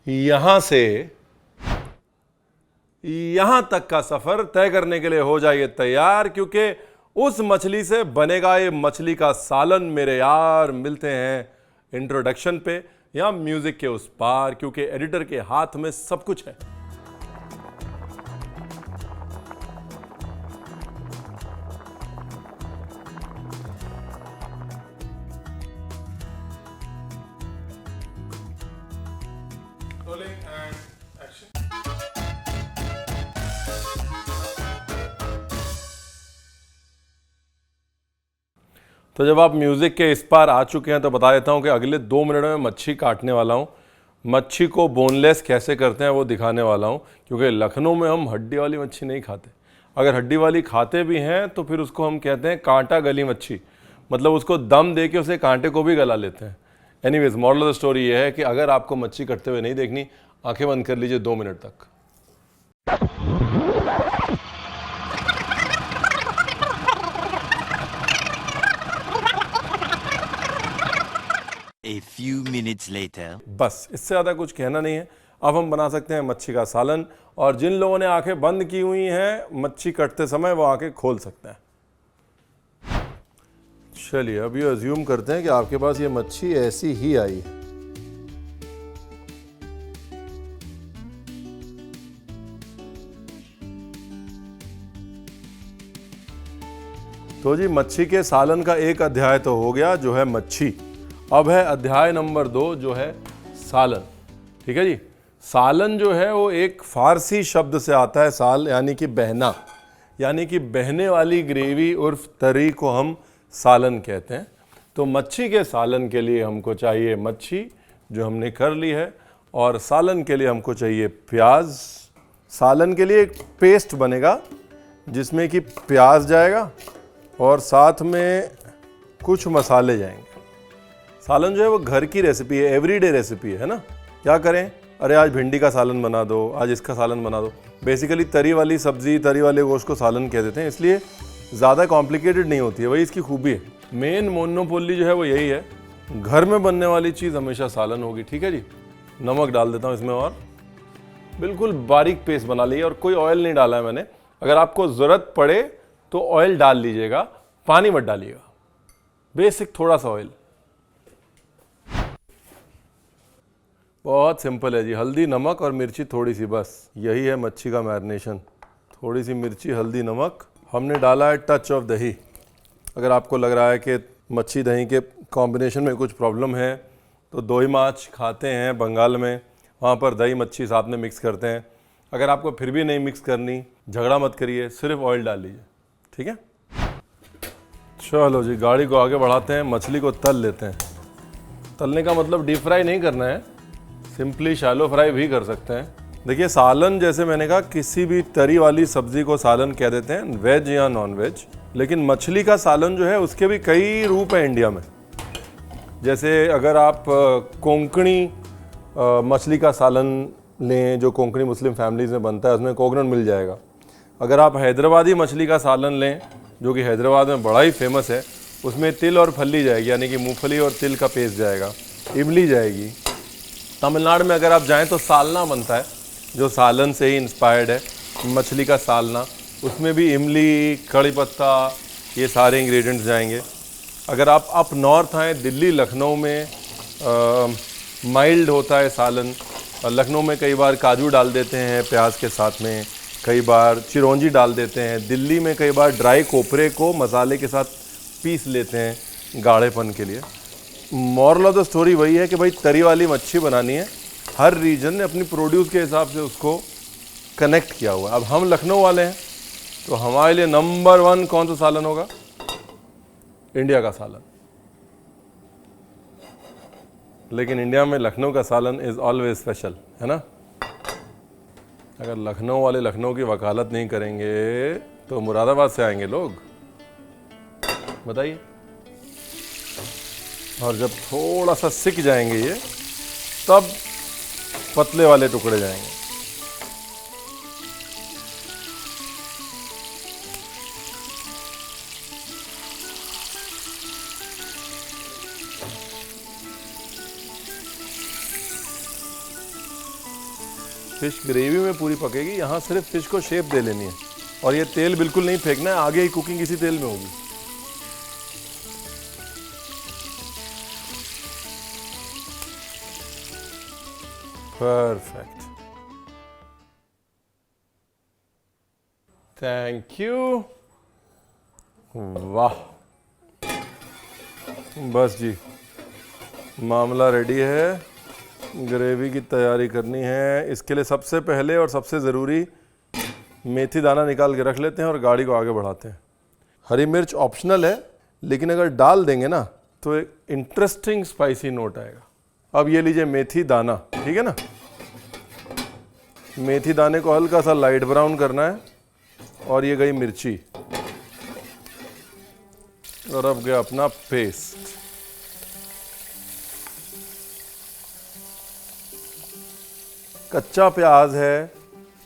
यहां से यहां तक का सफर तय करने के लिए हो जाइए तैयार, क्योंकि उस मछली से बनेगा ये मछली का सालन। मेरे यार मिलते हैं इंट्रोडक्शन पे या म्यूजिक के उस पार, क्योंकि एडिटर के हाथ में सब कुछ है। तो जब आप म्यूज़िक के इस पार आ चुके हैं तो बता देता हूं कि अगले 2 मिनट में मच्छी काटने वाला हूं। मच्छी को बोनलेस कैसे करते हैं वो दिखाने वाला हूं, क्योंकि लखनऊ में हम हड्डी वाली मच्छी नहीं खाते। अगर हड्डी वाली खाते भी हैं तो फिर उसको हम कहते हैं कांटा गली मच्छी, मतलब उसको दम दे के उसे कांटे को भी गला लेते हैं। Anyways, moral of the story ये है कि अगर आपको मच्छी कटते हुए नहीं देखनी, आंखें बंद कर लीजिए 2 मिनट तक। A few minutes later. बस इससे ज़्यादा कुछ कहना नहीं है। अब हम बना सकते हैं मच्छी का सालन, और जिन लोगों ने आंखें बंद की हुई हैं मच्छी कटते समय वो आंखें खोल सकते हैं। चलिए अब ये अज्यूम करते हैं कि आपके पास ये मच्छी ऐसी ही आई है। तो जी मच्छी के सालन का एक अध्याय तो हो गया, जो है मच्छी। अब है अध्याय नंबर 2, जो है सालन। ठीक है जी। सालन जो है वो एक फारसी शब्द से आता है, साल यानी कि बहना, यानी कि बहने वाली ग्रेवी उर्फ तरी को हम सालन कहते हैं। तो मच्छी के सालन के लिए हमको चाहिए मच्छी, जो हमने कर ली है, और सालन के लिए हमको चाहिए प्याज। सालन के लिए एक पेस्ट बनेगा जिसमें कि प्याज जाएगा और साथ में कुछ मसाले जाएंगे। सालन जो है वो घर की रेसिपी है, एवरीडे रेसिपी है ना। क्या करें, अरे आज भिंडी का सालन बना दो, आज इसका सालन बना दो। बेसिकली तरी वाली सब्जी, तरी वाले गोश्त को सालन कह देते हैं, इसलिए ज़्यादा कॉम्प्लिकेटेड नहीं होती है, वही इसकी खूबी है। मेन मोनोपोली जो है वो यही है, घर में बनने वाली चीज़ हमेशा सालन होगी। ठीक है जी। नमक डाल देता हूँ इसमें, और बिल्कुल बारीक पेस्ट बना ली, और कोई ऑयल नहीं डाला है मैंने। अगर आपको ज़रूरत पड़े तो ऑयल डाल लीजिएगा, पानी मत डालिएगा, बेसिक थोड़ा सा ऑयल। बहुत सिंपल है जी। हल्दी, नमक और मिर्ची थोड़ी सी, बस यही है मच्छी का मैरिनेशन। थोड़ी सी मिर्ची, हल्दी, नमक। हमने डाला है टच ऑफ दही। अगर आपको लग रहा है कि मच्छी दही के कॉम्बिनेशन में कुछ प्रॉब्लम है तो दोई माछ खाते हैं बंगाल में, वहाँ पर दही मच्छी साथ में मिक्स करते हैं। अगर आपको फिर भी नहीं मिक्स करनी, झगड़ा मत करिए, सिर्फ ऑयल डाल लीजिए। ठीक है। चलो जी, गाड़ी को आगे बढ़ाते हैं, मछली को तल लेते हैं। तलने का मतलब डीप फ्राई नहीं करना है, सिंपली शैलो फ्राई भी कर सकते हैं। देखिए सालन, जैसे मैंने कहा, किसी भी तरी वाली सब्जी को सालन कह देते हैं, वेज या नॉन वेज। लेकिन मछली का सालन जो है उसके भी कई रूप हैं इंडिया में। जैसे अगर आप कोंकणी मछली का सालन लें, जो कोंकणी मुस्लिम फैमिलीज में बनता है, उसमें कोकोनट मिल जाएगा। अगर आप हैदराबादी मछली का सालन लें, जो कि हैदराबाद में बड़ा ही फेमस है, उसमें तिल और फली जाएगी, यानी कि मूंगफली और तिल का पेस्ट जाएगा, इमली जाएगी। तमिलनाडु में अगर आप जाएं तो सालना बनता है, जो सालन से ही इंस्पायर्ड है, मछली का सालना। उसमें भी इमली, कड़ी पत्ता, ये सारे इंग्रेडिएंट्स जाएंगे। अगर आप अप नॉर्थ आएँ, दिल्ली, लखनऊ में माइल्ड होता है सालन। लखनऊ में कई बार काजू डाल देते हैं प्याज के साथ में, कई बार चिरौंजी डाल देते हैं। दिल्ली में कई बार ड्राई कोपरे को मसाले के साथ पीस लेते हैं गाढ़ेपन के लिए। मॉरल ऑफ द स्टोरी वही है कि भाई तरी वाली मच्छी बनानी है, हर रीजन ने अपनी प्रोड्यूस के हिसाब से उसको कनेक्ट किया हुआ है। अब हम लखनऊ वाले हैं तो हमारे लिए नंबर 1 कौन सा सालन होगा? इंडिया का सालन। लेकिन इंडिया में लखनऊ का सालन इज़ ऑलवेज स्पेशल, है ना। अगर लखनऊ वाले लखनऊ की वकालत नहीं करेंगे तो मुरादाबाद से आएंगे लोग, बताइए। और जब थोड़ा सा सिक जाएंगे ये, तब पतले वाले टुकड़े जाएंगे। फिश ग्रेवी में पूरी पकेगी, यहाँ सिर्फ फिश को शेप दे लेनी है। और ये तेल बिल्कुल नहीं फेंकना है, आगे ही कुकिंग इसी तेल में होगी। Perfect, thank you. वाह, बस जी मामला रेडी है। ग्रेवी की तैयारी करनी है। इसके लिए सबसे पहले और सबसे ज़रूरी मेथी दाना निकाल के रख लेते हैं और गाड़ी को आगे बढ़ाते हैं। हरी मिर्च ऑप्शनल है, लेकिन अगर डाल देंगे ना तो एक इंटरेस्टिंग स्पाइसी नोट आएगा। अब ये लीजिए मेथी दाना, ठीक है ना। मेथी दाने को हल्का सा लाइट ब्राउन करना है। और ये गई मिर्ची, और अब गया अपना पेस्ट। कच्चा प्याज है,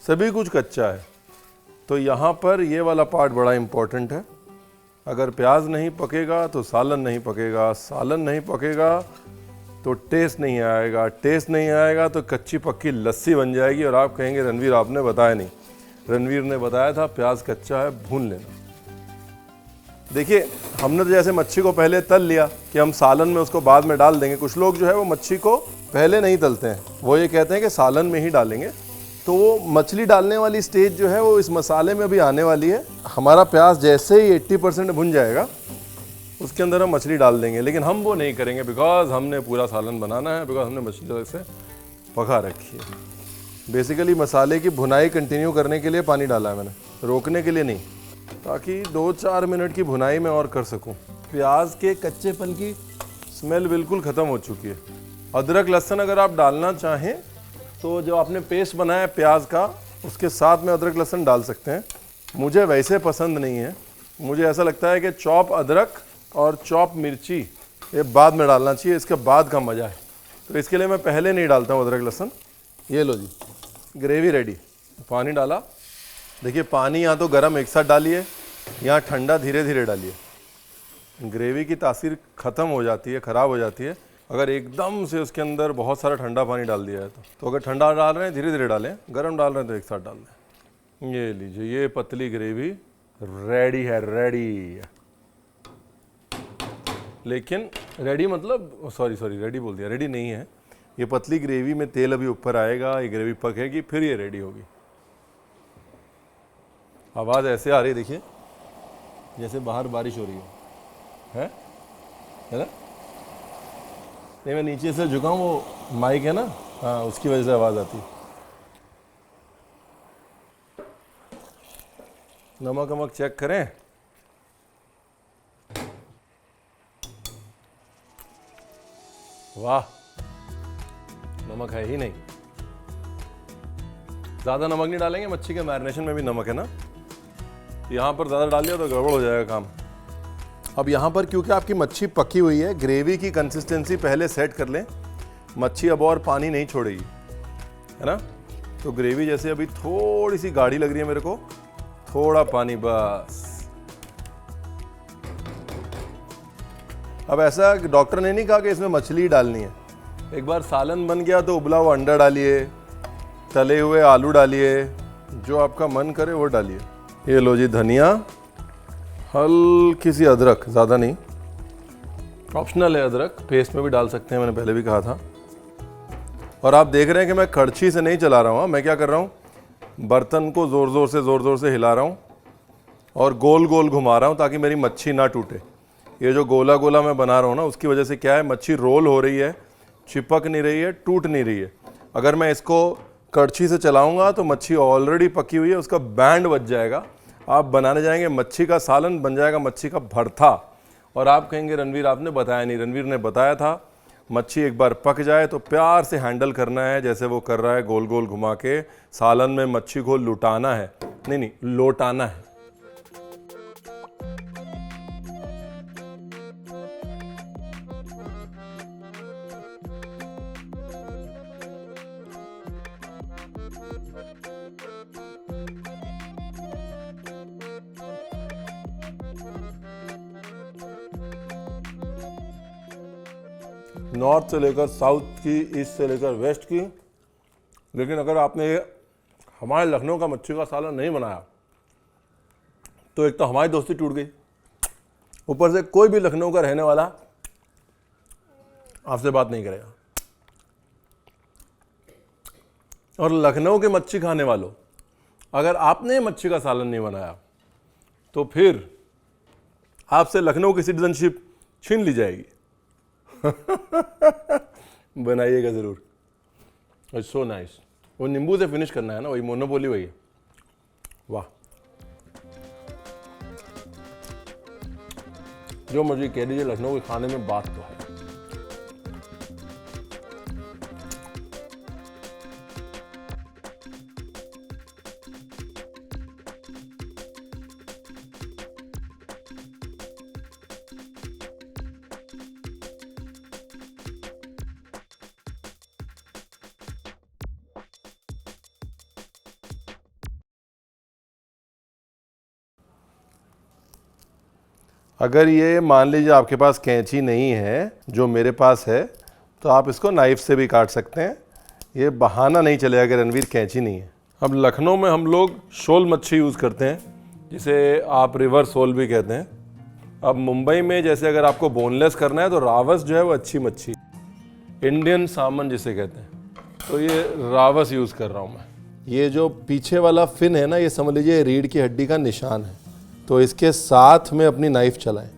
सभी कुछ कच्चा है, तो यहाँ पर ये वाला पार्ट बड़ा इम्पोर्टेंट है। अगर प्याज नहीं पकेगा तो सालन नहीं पकेगा, सालन नहीं पकेगा तो टेस्ट नहीं आएगा, टेस्ट नहीं आएगा तो कच्ची पक्की लस्सी बन जाएगी। और आप कहेंगे रणवीर आपने बताया नहीं। रणवीर ने बताया था प्याज कच्चा है, भून लेना। देखिए, हमने तो जैसे मच्छी को पहले तल लिया कि हम सालन में उसको बाद में डाल देंगे। कुछ लोग जो है वो मच्छी को पहले नहीं तलते हैं, वो ये कहते हैं कि सालन में ही डालेंगे। तो वो मछली डालने वाली स्टेज जो है वो इस मसाले में भी आने वाली है। हमारा प्याज जैसे ही 80% भुन जाएगा उसके अंदर हम मछली डाल देंगे, लेकिन हम वो नहीं करेंगे बिकॉज हमने पूरा सालन बनाना है, बिकॉज हमने मछली से पका रखी है। बेसिकली मसाले की भुनाई कंटिन्यू करने के लिए पानी डाला है मैंने, रोकने के लिए नहीं, ताकि 2-4 मिनट की भुनाई में और कर सकूं। प्याज के कच्चेपन की स्मेल बिल्कुल ख़त्म हो चुकी है। अदरक लहसुन अगर आप डालना चाहें तो जो आपने पेस्ट बनाया प्याज का, उसके साथ में अदरक लहसुन डाल सकते हैं। मुझे वैसे पसंद नहीं है, मुझे ऐसा लगता है कि चॉप अदरक और चॉप मिर्ची ये बाद में डालना चाहिए, इसके बाद का मज़ा है। तो इसके लिए मैं पहले नहीं डालता हूँ अदरक लहसुन। ये लो जी, ग्रेवी रेडी। पानी डाला, देखिए पानी यहाँ तो गर्म एक साथ डालिए, यहाँ ठंडा धीरे धीरे डालिए। ग्रेवी की तासीर ख़त्म हो जाती है, ख़राब हो जाती है अगर एकदम से उसके अंदर बहुत सारा ठंडा पानी डाल दिया है। तो अगर ठंडा डाल रहे हैं धीरे धीरे डालें, गर्म डाल रहे हैं तो एक साथ डाल दें। ये लीजिए, ये पतली ग्रेवी रेडी है, रेडी। लेकिन रेडी मतलब सॉरी रेडी बोल दिया, रेडी नहीं है। ये पतली ग्रेवी में तेल अभी ऊपर आएगा, ये ग्रेवी पकेगी, फिर ये रेडी होगी। आवाज़ ऐसे आ रही देखिए जैसे बाहर बारिश हो रही है ना। नहीं, मैं नीचे से झुका हूँ, वो माइक है ना, हाँ उसकी वजह से आवाज़ आती है। नमक वमक चेक करें। वाह, नमक है ही नहीं। ज़्यादा नमक नहीं डालेंगे, मच्छी के मैरिनेशन में भी नमक है ना। यहाँ पर ज़्यादा डाल दिया तो गड़बड़ हो जाएगा काम। अब यहाँ पर क्योंकि आपकी मच्छी पकी हुई है, ग्रेवी की कंसिस्टेंसी पहले सेट कर लें। मच्छी अब और पानी नहीं छोड़ेगी, है ना। तो ग्रेवी जैसे अभी थोड़ी सी गाढ़ी लग रही है मेरे को, थोड़ा पानी बस। अब ऐसा डॉक्टर ने नहीं कहा कि इसमें मछली डालनी है। एक बार सालन बन गया तो उबला हुआ अंडा डालिए, तले हुए आलू डालिए, जो आपका मन करे वो डालिए। ये लो जी धनिया, हल्की सी अदरक, ज़्यादा नहीं, ऑप्शनल है अदरक, पेस्ट में भी डाल सकते हैं, मैंने पहले भी कहा था। और आप देख रहे हैं कि मैं कड़छी से नहीं चला रहा हूँ, मैं क्या कर रहा हूँ, बर्तन को ज़ोर ज़ोर से हिला रहा हूँ और गोल गोल घुमा रहा हूँ ताकि मेरी मच्छी ना टूटे। ये जो गोला गोला मैं बना रहा हूँ ना, उसकी वजह से क्या है, मच्छी रोल हो रही है, चिपक नहीं रही है, टूट नहीं रही है। अगर मैं इसको कड़छी से चलाऊंगा तो मच्छी ऑलरेडी पकी हुई है, उसका बैंड बच जाएगा। आप बनाने जाएंगे मच्छी का सालन, बन जाएगा मच्छी का भरता। और आप कहेंगे रणवीर आपने बताया नहीं। रणवीर ने बताया था, मच्छी एक बार पक जाए तो प्यार से हैंडल करना है, जैसे वो कर रहा है, गोल गोल घुमा के सालन में मच्छी को लुटाना है, नहीं लोटाना है। नॉर्थ से लेकर साउथ की, ईस्ट से लेकर वेस्ट की, लेकिन अगर आपने ये हमारे लखनऊ का मच्छी का सालन नहीं बनाया तो एक तो हमारी दोस्ती टूट गई, ऊपर से कोई भी लखनऊ का रहने वाला आपसे बात नहीं करेगा। और लखनऊ के मच्छी खाने वालों, अगर आपने मच्छी का सालन नहीं बनाया तो फिर आपसे लखनऊ की सिटीजनशिप छीन ली जाएगी। बनाइएगा जरूर। It's so nice. वो नींबू से फिनिश करना है ना, वही मोनोपोली वही है। वाह, जो मर्जी कह दीजिए, लखनऊ के खाने में बात तो है। अगर ये मान लीजिए आपके पास कैंची नहीं है जो मेरे पास है, तो आप इसको नाइफ से भी काट सकते हैं। ये बहाना नहीं चलेगा कि रणवीर कैंची नहीं है। अब लखनऊ में हम लोग शोल मच्छी यूज़ करते हैं, जिसे आप रिवर सोल भी कहते हैं। अब मुंबई में जैसे अगर आपको बोनलेस करना है तो रावस जो है वो अच्छी मच्छी, इंडियन सामन जिसे कहते हैं, तो ये रावस यूज़ कर रहा हूँ मैं। ये जो पीछे वाला फिन है ना, ये समझ लीजिए रीढ़ की हड्डी का निशान है, तो इसके साथ में अपनी नाइफ चलाएं।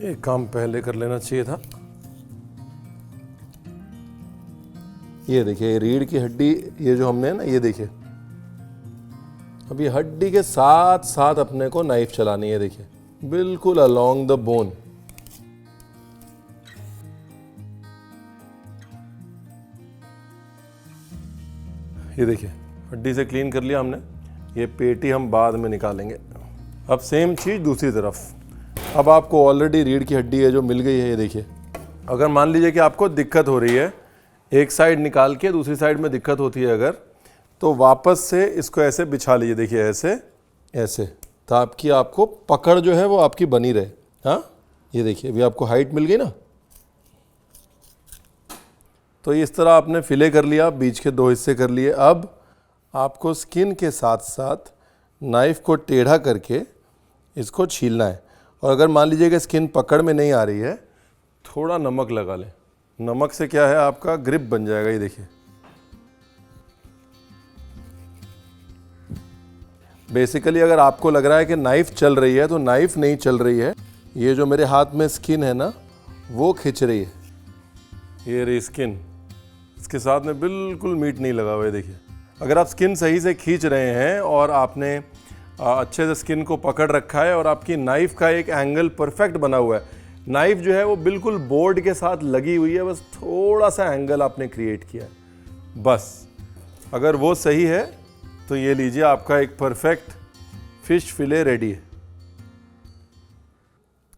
एक काम पहले कर लेना चाहिए था। ये देखिए रीढ़ की हड्डी, ये जो हमने ना, ये देखिए अब ये हड्डी के साथ साथ अपने को नाइफ चलानी है। देखिए बिल्कुल अलोंग द बोन। ये देखिए हड्डी से क्लीन कर लिया हमने। ये पेटी हम बाद में निकालेंगे। अब सेम चीज़ दूसरी तरफ। अब आपको ऑलरेडी रीढ़ की हड्डी है जो मिल गई है। ये देखिए, अगर मान लीजिए कि आपको दिक्कत हो रही है, एक साइड निकाल के दूसरी साइड में दिक्कत होती है अगर, तो वापस से इसको ऐसे बिछा लीजिए। देखिए ऐसे ऐसे, ताकि आपको पकड़ जो है वो आपकी बनी रहे। हाँ, ये देखिए अभी आपको हाइट मिल गई ना। तो इस तरह आपने फिले कर लिया, बीच के 2 हिस्से कर लिए। अब आपको स्किन के साथ साथ नाइफ को टेढ़ा करके इसको छीलना है। और अगर मान लीजिए कि स्किन पकड़ में नहीं आ रही है, थोड़ा नमक लगा लें। नमक से क्या है, आपका ग्रिप बन जाएगा। ये देखिए बेसिकली अगर आपको लग रहा है कि नाइफ चल रही है, तो नाइफ नहीं चल रही है, ये जो मेरे हाथ में स्किन है ना वो खिंच रही है। ये रही स्किन, इसके साथ में बिल्कुल मीट नहीं लगा हुआ है। देखिए अगर आप स्किन सही से खींच रहे हैं और आपने अच्छे से स्किन को पकड़ रखा है और आपकी नाइफ का एक एंगल परफेक्ट बना हुआ है, नाइफ जो है वो बिल्कुल बोर्ड के साथ लगी हुई है, बस थोड़ा सा एंगल आपने क्रिएट किया है बस। अगर वो सही है तो ये लीजिए आपका एक परफेक्ट फिश फिले रेडी है।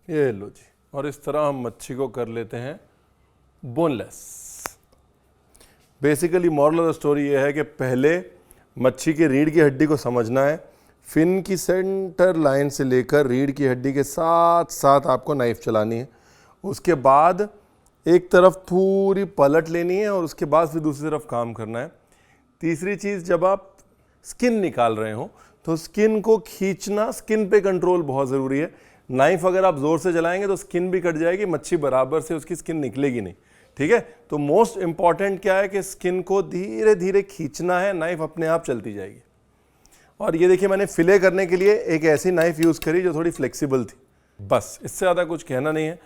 ये लो जी। और इस तरह हम मच्छी को कर लेते हैं boneless. Basically moral of the story ये है कि पहले मच्छी की रीढ़ की हड्डी को समझना है। फिन की सेंटर लाइन से लेकर रीढ़ की हड्डी के साथ साथ आपको नाइफ चलानी है। उसके बाद एक तरफ पूरी पलट लेनी है और उसके बाद फिर दूसरी तरफ काम करना है। तीसरी चीज़, जब आप स्किन निकाल रहे हो तो स्किन को खींचना, स्किन पे कंट्रोल बहुत ज़रूरी है। नाइफ अगर आप ज़ोर से चलाएंगे तो स्किन भी कट जाएगी, मच्छी बराबर से उसकी स्किन निकलेगी नहीं। ठीक है, तो मोस्ट इंपॉर्टेंट क्या है कि स्किन को धीरे धीरे खींचना है, नाइफ अपने आप चलती जाएगी। और ये देखिए मैंने फिले करने के लिए एक ऐसी नाइफ यूज़ करी जो थोड़ी फ्लेक्सिबल थी, बस। इससे ज़्यादा कुछ कहना नहीं है।